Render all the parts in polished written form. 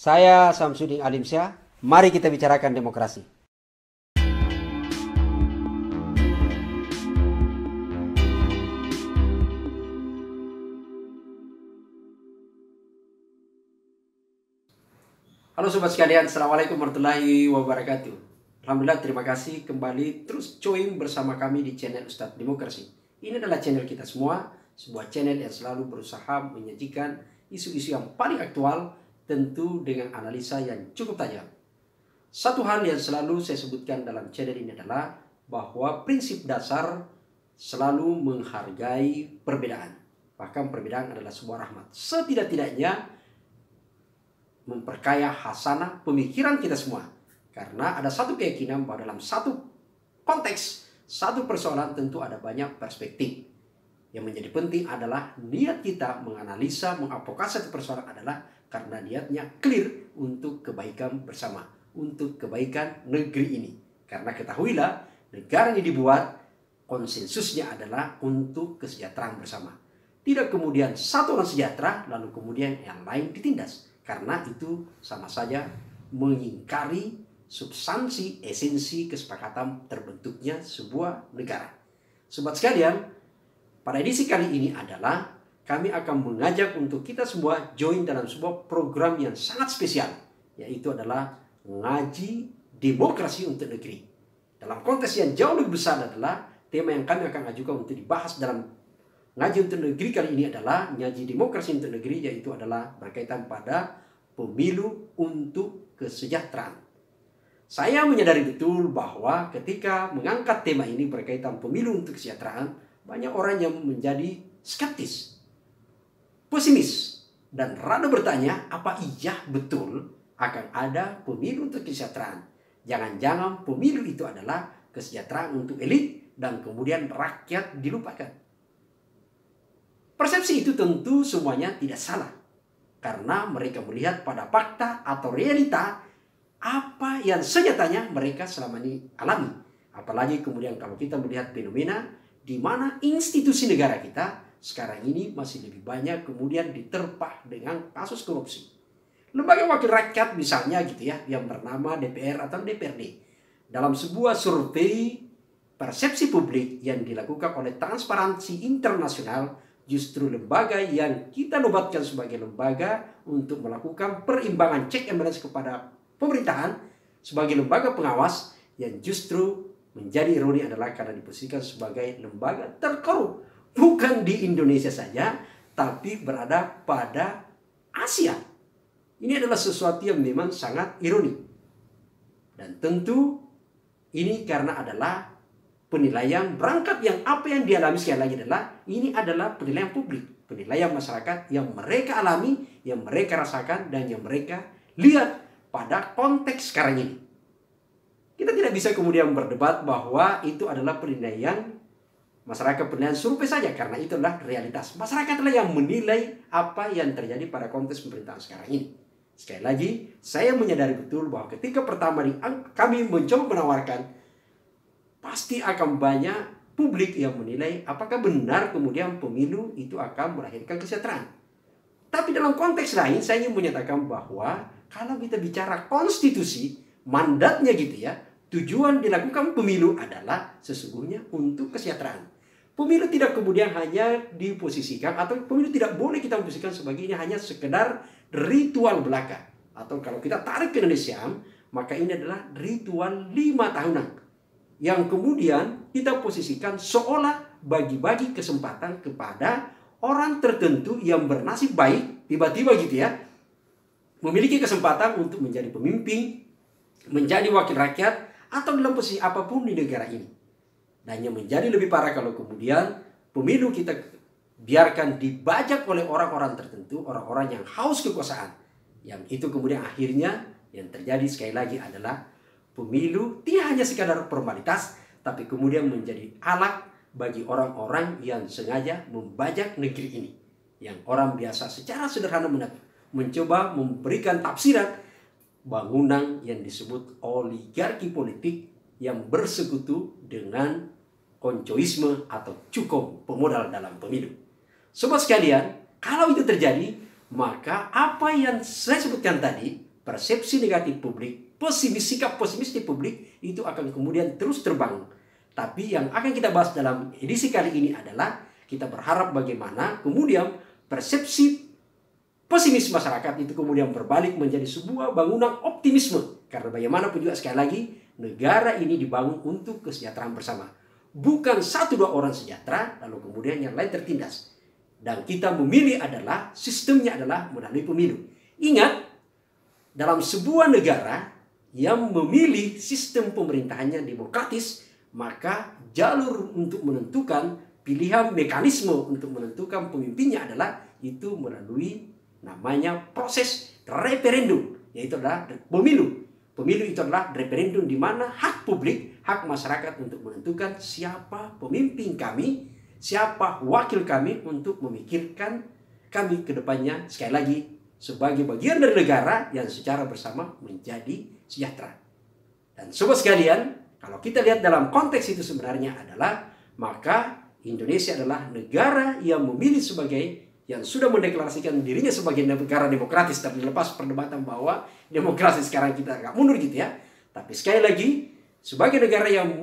Saya Samsudin Alimsyah, mari kita bicarakan demokrasi. Halo sobat sekalian, Assalamualaikum warahmatullahi wabarakatuh. Alhamdulillah, terima kasih kembali terus join bersama kami di channel Ustadz Demokrasi. Ini adalah channel kita semua, sebuah channel yang selalu berusaha menyajikan isu-isu yang paling aktual, tentu dengan analisa yang cukup tajam. Satu hal yang selalu saya sebutkan dalam channel ini adalah bahwa prinsip dasar selalu menghargai perbedaan. Bahkan perbedaan adalah sebuah rahmat. Setidak-tidaknya memperkaya hasanah pemikiran kita semua. Karena ada satu keyakinan bahwa dalam satu konteks, satu persoalan tentu ada banyak perspektif. Yang menjadi penting adalah niat kita menganalisa, mengadvokasi satu persoalan adalah karena niatnya clear untuk kebaikan bersama, untuk kebaikan negeri ini. Karena ketahuilah, negara ini dibuat konsensusnya adalah untuk kesejahteraan bersama. Tidak kemudian satu orang sejahtera, lalu kemudian yang lain ditindas. Karena itu sama saja mengingkari substansi, esensi kesepakatan terbentuknya sebuah negara. Sobat sekalian, pada edisi kali ini adalah kami akan mengajak untuk kita semua join dalam sebuah program yang sangat spesial, yaitu adalah ngaji demokrasi untuk negeri. Dalam konteks yang jauh lebih besar adalah tema yang kami akan ajukan untuk dibahas dalam ngaji untuk negeri kali ini adalah ngaji demokrasi untuk negeri, yaitu adalah berkaitan pada pemilu untuk kesejahteraan. Saya menyadari betul bahwa ketika mengangkat tema ini berkaitan pemilu untuk kesejahteraan, banyak orang yang menjadi skeptis, pesimis, dan rada bertanya, apa iya betul akan ada pemilu untuk kesejahteraan? Jangan-jangan pemilu itu adalah kesejahteraan untuk elit dan kemudian rakyat dilupakan. Persepsi itu tentu semuanya tidak salah. Karena mereka melihat pada fakta atau realita apa yang senyatanya mereka selama ini alami. Apalagi kemudian kalau kita melihat fenomena di mana institusi negara kita sekarang ini masih lebih banyak kemudian diterpa dengan kasus korupsi. Lembaga wakil rakyat misalnya gitu ya, yang bernama DPR atau DPRD. Dalam sebuah survei persepsi publik yang dilakukan oleh Transparansi Internasional, justru lembaga yang kita nobatkan sebagai lembaga untuk melakukan perimbangan check and balance kepada pemerintahan sebagai lembaga pengawas yang justru menjadi ironi adalah karena diposisikan sebagai lembaga terkorup. Bukan di Indonesia saja, tapi berada pada Asia. Ini adalah sesuatu yang memang sangat ironi. Dan tentu ini karena adalah penilaian berangkat yang apa yang dialami sekali lagi adalah ini adalah penilaian publik, penilaian masyarakat yang mereka alami, yang mereka rasakan, dan yang mereka lihat pada konteks sekarang ini. Kita tidak bisa kemudian berdebat bahwa itu adalah penilaian masyarakat, penilaian survei saja, karena itu adalah realitas. Masyarakat adalah yang menilai apa yang terjadi pada konteks pemerintahan sekarang ini. Sekali lagi, saya menyadari betul bahwa ketika pertama kami mencoba menawarkan, pasti akan banyak publik yang menilai apakah benar kemudian pemilu itu akan melahirkan kesejahteraan. Tapi dalam konteks lain saya ingin menyatakan bahwa kalau kita bicara konstitusi, mandatnya gitu ya, tujuan dilakukan pemilu adalah sesungguhnya untuk kesejahteraan. Pemilu tidak kemudian hanya diposisikan atau pemilu tidak boleh kita posisikan sebagai ini hanya sekedar ritual belaka. Atau kalau kita tarik ke Indonesia, maka ini adalah ritual 5 tahunan. Yang kemudian kita posisikan seolah bagi-bagi kesempatan kepada orang tertentu yang bernasib baik, tiba-tiba gitu ya, memiliki kesempatan untuk menjadi pemimpin, menjadi wakil rakyat, atau dalam posisi apapun di negara ini. Dan yang menjadi lebih parah kalau kemudian pemilu kita biarkan dibajak oleh orang-orang tertentu, orang-orang yang haus kekuasaan. Yang itu kemudian akhirnya yang terjadi sekali lagi adalah pemilu tidak hanya sekadar formalitas, tapi kemudian menjadi alat bagi orang-orang yang sengaja membajak negeri ini. Yang orang biasa secara sederhana mencoba memberikan tafsiran bangunan yang disebut oligarki politik yang bersekutu dengan koncoisme atau cukup pemodal dalam pemilu. Sobat sekalian, kalau itu terjadi, maka apa yang saya sebutkan tadi persepsi negatif publik, sikap pesimis di publik itu akan kemudian terus terbangun. Tapi yang akan kita bahas dalam edisi kali ini adalah kita berharap bagaimana kemudian persepsi pesimis masyarakat itu kemudian berbalik menjadi sebuah bangunan optimisme. Karena bagaimanapun juga sekali lagi, negara ini dibangun untuk kesejahteraan bersama. Bukan 1-2 orang sejahtera, lalu kemudian yang lain tertindas. Dan kita memilih adalah, sistemnya adalah melalui pemilu. Ingat, dalam sebuah negara yang memilih sistem pemerintahannya demokratis, maka jalur untuk menentukan pilihan mekanisme untuk menentukan pemimpinnya adalah itu melalui namanya proses referendum, yaitu adalah pemilu. Pemilu itu adalah referendum di mana hak publik, hak masyarakat untuk menentukan siapa pemimpin kami, siapa wakil kami untuk memikirkan kami ke depannya, sekali lagi sebagai bagian dari negara yang secara bersama menjadi sejahtera. Dan sobat sekalian, kalau kita lihat dalam konteks itu sebenarnya adalah, maka Indonesia adalah negara yang memilih sebagai, yang sudah mendeklarasikan dirinya sebagai negara demokratis, terlepas perdebatan bahwa demokrasi sekarang kita agak mundur gitu ya. Tapi sekali lagi, sebagai negara yang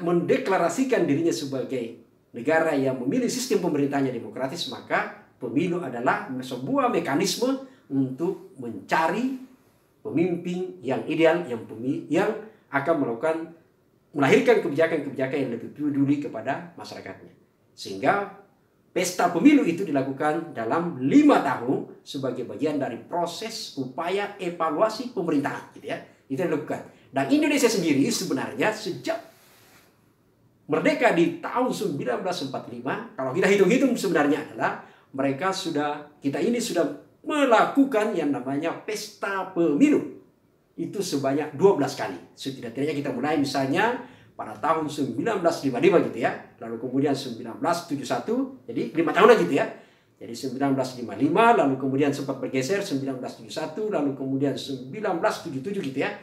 mendeklarasikan dirinya sebagai negara yang memilih sistem pemerintahnya demokratis, maka pemilu adalah sebuah mekanisme untuk mencari pemimpin yang ideal, yang akan melahirkan kebijakan-kebijakan yang lebih peduli kepada masyarakatnya. Sehingga pesta pemilu itu dilakukan dalam 5 tahun sebagai bagian dari proses upaya evaluasi pemerintahan, gitu ya. Itu dilakukan. Dan Indonesia sendiri sebenarnya sejak merdeka di tahun 1945, kalau kita hitung-hitung sebenarnya adalah kita ini sudah melakukan yang namanya pesta pemilu. Itu sebanyak 12 kali. Setidak-tidaknya kita mulai misalnya pada tahun 1955 gitu ya. Lalu kemudian 1971, jadi 5 tahun lagi gitu ya. Jadi 1955, lalu kemudian sempat bergeser 1971, lalu kemudian 1977 gitu ya.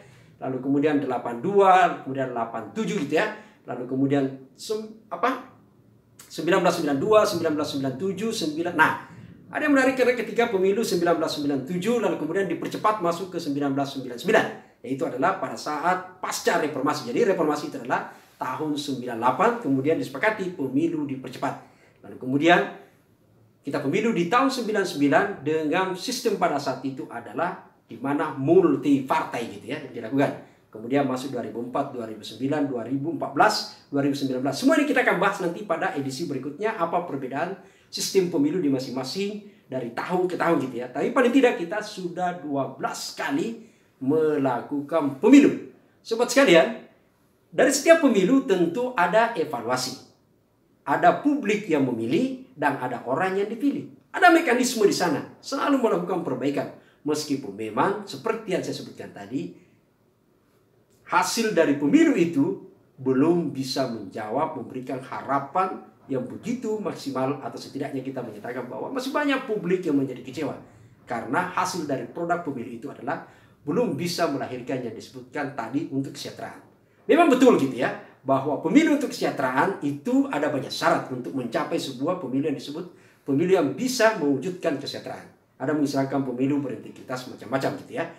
Lalu kemudian 82, kemudian 87 gitu ya. Lalu kemudian 1992, 1997, nah, ada yang menarik karena ketika pemilu 1997 lalu kemudian dipercepat masuk ke 1999, yaitu adalah pada saat pasca reformasi. Jadi reformasi itu adalah tahun 98, kemudian disepakati pemilu dipercepat. Lalu kemudian kita pemilu di tahun 99 dengan sistem pada saat itu adalah di mana multi partai gitu ya dilakukan. Kemudian masuk 2004, 2009, 2014, 2019. Semua ini kita akan bahas nanti pada edisi berikutnya apa perbedaan sistem pemilu di masing-masing dari tahun ke tahun gitu ya. Tapi paling tidak kita sudah 12 kali melakukan pemilu. Sobat sekalian, dari setiap pemilu tentu ada evaluasi. Ada publik yang memilih dan ada orang yang dipilih. Ada mekanisme di sana, selalu melakukan perbaikan. Meskipun memang seperti yang saya sebutkan tadi, hasil dari pemilu itu belum bisa menjawab, memberikan harapan yang begitu maksimal, atau setidaknya kita menyatakan bahwa masih banyak publik yang menjadi kecewa karena hasil dari produk pemilu itu adalah belum bisa melahirkan yang disebutkan tadi untuk kesejahteraan. Memang betul gitu ya, bahwa pemilu untuk kesejahteraan itu ada banyak syarat untuk mencapai sebuah pemilu yang disebut pemilu yang bisa mewujudkan kesejahteraan. Ada misalkan pemilu berintegritas macam-macam gitu ya.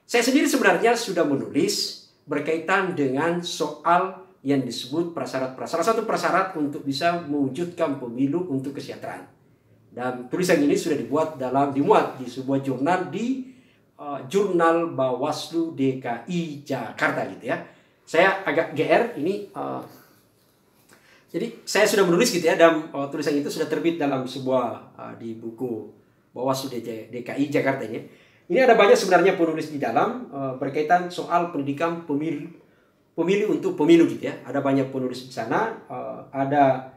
Saya sendiri sebenarnya sudah menulis berkaitan dengan soal yang disebut prasyarat-prasyarat. Salah satu prasyarat untuk bisa mewujudkan pemilu untuk kesejahteraan. Dan tulisan ini sudah dimuat di sebuah jurnal di Jurnal Bawaslu DKI Jakarta gitu ya. Saya agak GR ini. Jadi saya sudah menulis gitu ya, dan tulisan itu sudah terbit dalam sebuah di buku Bawaslu DKI Jakarta ini. Ini ada banyak sebenarnya penulis di dalam berkaitan soal pendidikan pemilu untuk pemilu gitu ya. Ada banyak penulis di sana, ada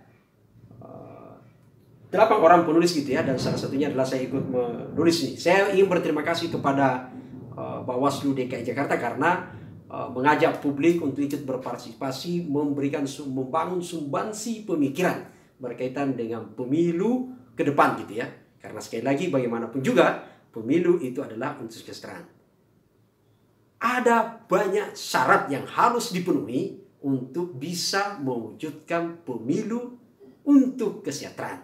8 orang penulis gitu ya, dan salah satunya adalah saya ikut menulis ini. Saya ingin berterima kasih kepada Bawaslu DKI Jakarta karena mengajak publik untuk ikut berpartisipasi, membangun sumbansi pemikiran berkaitan dengan pemilu ke depan gitu ya. Karena sekali lagi bagaimanapun juga pemilu itu adalah untuk kesejahteraan. Ada banyak syarat yang harus dipenuhi untuk bisa mewujudkan pemilu untuk kesejahteraan.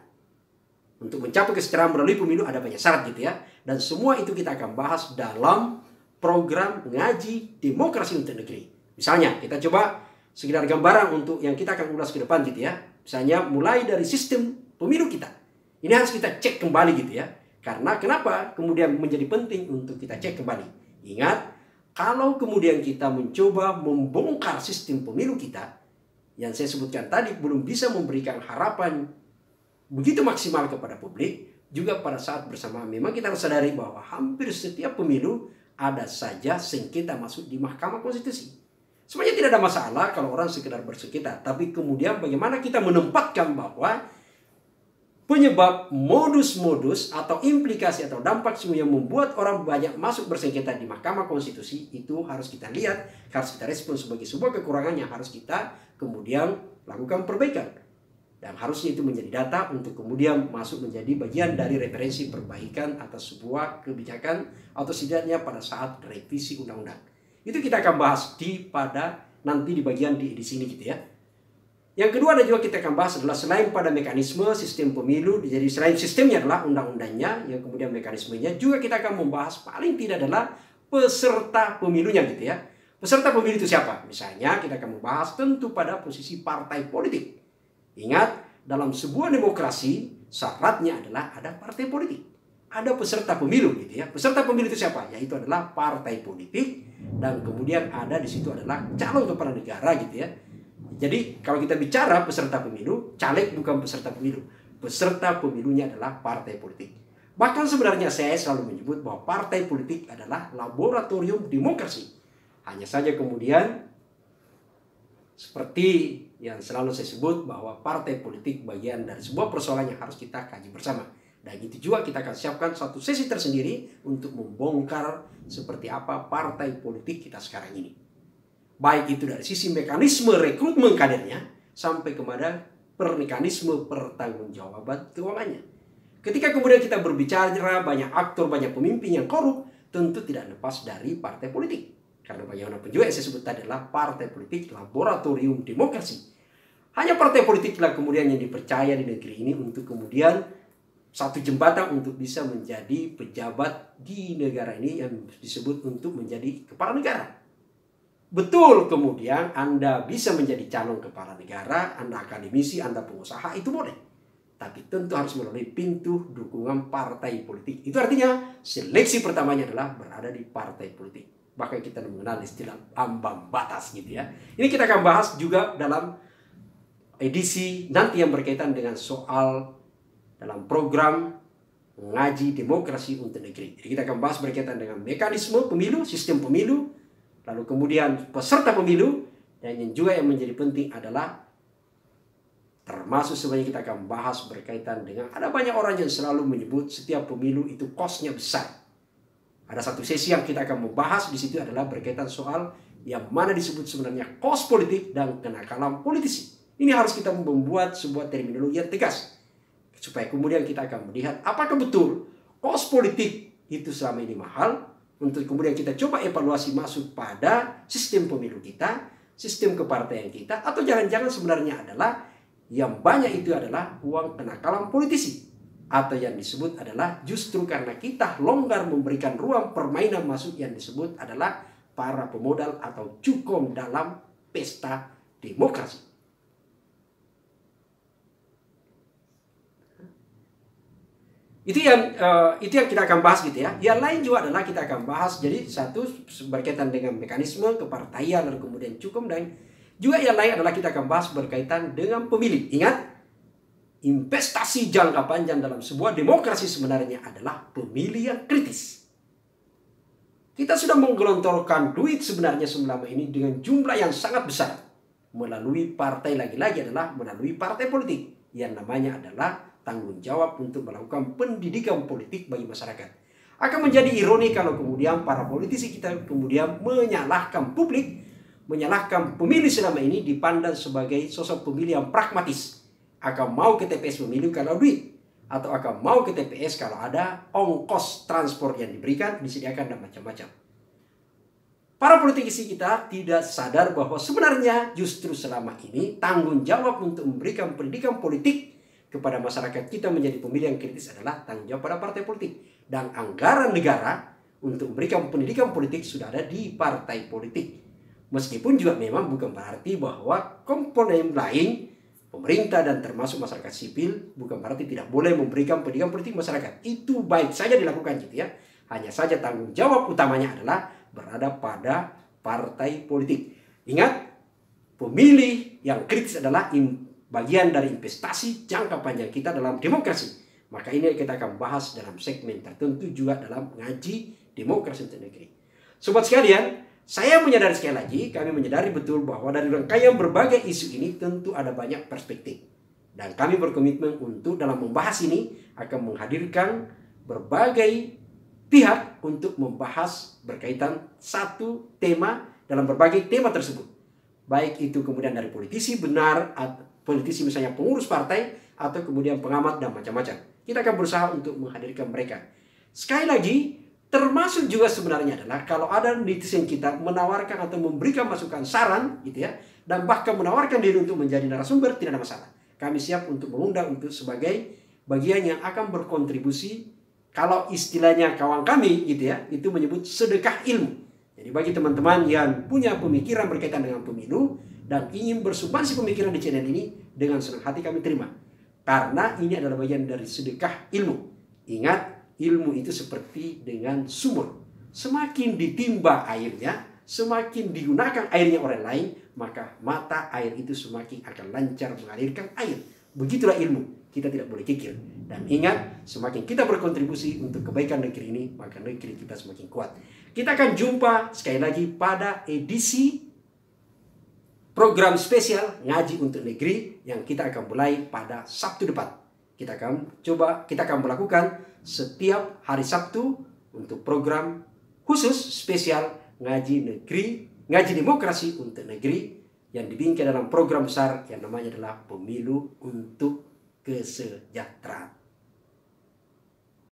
Untuk mencapai kesejahteraan melalui pemilu ada banyak syarat gitu ya. Dan semua itu kita akan bahas dalam program ngaji demokrasi untuk negeri. Misalnya kita coba sekedar gambaran untuk yang kita akan ulas ke depan gitu ya. Misalnya mulai dari sistem pemilu kita. Ini harus kita cek kembali gitu ya. Karena kenapa kemudian menjadi penting untuk kita cek kembali. Ingat, kalau kemudian kita mencoba membongkar sistem pemilu kita, yang saya sebutkan tadi belum bisa memberikan harapan begitu maksimal kepada publik, juga pada saat bersamaan memang kita harus sadari bahwa hampir setiap pemilu ada saja sengketa masuk di Mahkamah Konstitusi. Sebenarnya tidak ada masalah kalau orang sekedar bersengketa, tapi kemudian bagaimana kita menempatkan bahwa penyebab, modus-modus atau implikasi atau dampak yang membuat orang banyak masuk bersengketa di Mahkamah Konstitusi itu harus kita lihat, harus kita respon sebagai sebuah kekurangan yang harus kita kemudian lakukan perbaikan. Dan harusnya itu menjadi data untuk kemudian masuk menjadi bagian dari referensi perbaikan atas sebuah kebijakan atau setidaknya pada saat revisi undang-undang. Itu kita akan bahas nanti di bagian di sini gitu ya. Yang kedua dan juga kita akan bahas adalah selain pada mekanisme sistem pemilu, jadi selain sistemnya adalah undang-undangnya, yang kemudian mekanismenya, juga kita akan membahas paling tidak adalah peserta pemilunya gitu ya. Peserta pemilu itu siapa? Misalnya kita akan membahas tentu pada posisi partai politik. Ingat, dalam sebuah demokrasi syaratnya adalah ada partai politik. Ada peserta pemilu gitu ya. Peserta pemilu itu siapa? Yaitu adalah partai politik dan kemudian ada di situ adalah calon kepala negara gitu ya. Jadi kalau kita bicara peserta pemilu, caleg bukan peserta pemilu. Peserta pemilunya adalah partai politik. Bahkan sebenarnya saya selalu menyebut bahwa partai politik adalah laboratorium demokrasi. Hanya saja kemudian seperti yang selalu saya sebut bahwa partai politik bagian dari sebuah persoalan yang harus kita kaji bersama. Dan itu juga kita akan siapkan satu sesi tersendiri untuk membongkar seperti apa partai politik kita sekarang ini. Baik itu dari sisi mekanisme rekrutmen kadernya sampai kepada mekanisme pertanggungjawaban keuangannya. Ketika kemudian kita berbicara banyak aktor, banyak pemimpin yang korup, tentu tidak lepas dari partai politik. Karena bagaimanapun juga yang saya sebut tadi adalah partai politik laboratorium demokrasi. Hanya partai politiklah kemudian yang dipercaya di negeri ini untuk kemudian satu jembatan untuk bisa menjadi pejabat di negara ini yang disebut untuk menjadi kepala negara. Betul kemudian Anda bisa menjadi calon kepala negara, Anda akademisi, Anda pengusaha, itu boleh. Tapi tentu harus melalui pintu dukungan partai politik. Itu artinya seleksi pertamanya adalah berada di partai politik. Bahkan kita mengenal istilah ambang batas gitu ya. Ini kita akan bahas juga dalam edisi nanti yang berkaitan dengan soal dalam program ngaji demokrasi untuk negeri. Jadi kita akan bahas berkaitan dengan mekanisme pemilu, sistem pemilu, lalu kemudian peserta pemilu, dan yang juga yang menjadi penting adalah termasuk sebenarnya kita akan bahas berkaitan dengan ada banyak orang yang selalu menyebut setiap pemilu itu kosnya besar. Ada satu sesi yang kita akan membahas di situ adalah berkaitan soal yang mana disebut sebenarnya kos politik dan kenakalan politisi. Ini harus kita membuat sebuah terminologi yang tegas supaya kemudian kita akan melihat apakah betul kos politik itu selama ini mahal, untuk kemudian kita coba evaluasi masuk pada sistem pemilu kita, sistem kepartaian kita, atau jangan-jangan sebenarnya adalah yang banyak itu adalah uang kenakalan politisi, atau yang disebut adalah justru karena kita longgar memberikan ruang permainan masuk yang disebut adalah para pemodal atau cukom dalam pesta demokrasi. Itu yang kita akan bahas gitu ya. Yang lain juga adalah kita akan bahas jadi satu berkaitan dengan mekanisme kepartaian lalu kemudian cukup, dan juga yang lain adalah kita akan bahas berkaitan dengan pemilih. Ingat, investasi jangka panjang dalam sebuah demokrasi sebenarnya adalah pemilih yang kritis. Kita sudah menggelontorkan duit sebenarnya selama ini dengan jumlah yang sangat besar melalui partai, lagi-lagi adalah melalui partai politik yang namanya adalah tanggung jawab untuk melakukan pendidikan politik bagi masyarakat. Akan menjadi ironi kalau kemudian para politisi kita kemudian menyalahkan publik, menyalahkan pemilih selama ini dipandang sebagai sosok pemilih yang pragmatis. Akan mau ke TPS pemilu kalau duit, atau akan mau ke TPS kalau ada ongkos transport yang diberikan, disediakan dan macam-macam. Para politisi kita tidak sadar bahwa sebenarnya justru selama ini tanggung jawab untuk memberikan pendidikan politik kepada masyarakat kita menjadi pemilih yang kritis adalah tanggung jawab pada partai politik. Dan anggaran negara untuk memberikan pendidikan politik sudah ada di partai politik. Meskipun juga memang bukan berarti bahwa komponen lain, pemerintah dan termasuk masyarakat sipil, bukan berarti tidak boleh memberikan pendidikan politik masyarakat. Itu baik saja dilakukan gitu ya. Hanya saja tanggung jawab utamanya adalah berada pada partai politik. Ingat, pemilih yang kritis adalah bagian dari investasi jangka panjang kita dalam demokrasi. Maka ini kita akan bahas dalam segmen tertentu juga dalam ngaji demokrasi untuk negeri. Sobat sekalian, saya menyadari sekali lagi, kami menyadari betul bahwa dari rangkaian berbagai isu ini tentu ada banyak perspektif. Dan kami berkomitmen untuk dalam membahas ini akan menghadirkan berbagai pihak untuk membahas berkaitan satu tema dalam berbagai tema tersebut. Baik itu kemudian dari politisi benar, politisi misalnya pengurus partai, atau kemudian pengamat dan macam-macam. Kita akan berusaha untuk menghadirkan mereka. Sekali lagi, termasuk juga sebenarnya adalah kalau ada netizen kita menawarkan atau memberikan masukan saran gitu ya, dan bahkan menawarkan diri untuk menjadi narasumber, tidak ada masalah. Kami siap untuk mengundang untuk sebagai bagian yang akan berkontribusi. Kalau istilahnya kawan kami gitu ya, itu menyebut sedekah ilmu. Jadi bagi teman-teman yang punya pemikiran berkaitan dengan pemilu dan ingin bersumbangsi pemikiran di channel ini, dengan senang hati kami terima. Karena ini adalah bagian dari sedekah ilmu. Ingat, ilmu itu seperti dengan sumur. Semakin ditimba airnya, semakin digunakan airnya orang lain, maka mata air itu semakin akan lancar mengalirkan air. Begitulah ilmu. Kita tidak boleh kikir. Dan ingat, semakin kita berkontribusi untuk kebaikan negeri ini, maka negeri kita semakin kuat. Kita akan jumpa sekali lagi pada edisi program spesial Ngaji untuk Negeri yang kita akan mulai pada Sabtu depan. Kita akan melakukan setiap hari Sabtu untuk program khusus spesial Ngaji Demokrasi untuk Negeri yang dibingkai dalam program besar yang namanya adalah Pemilu untuk Kesejahteraan.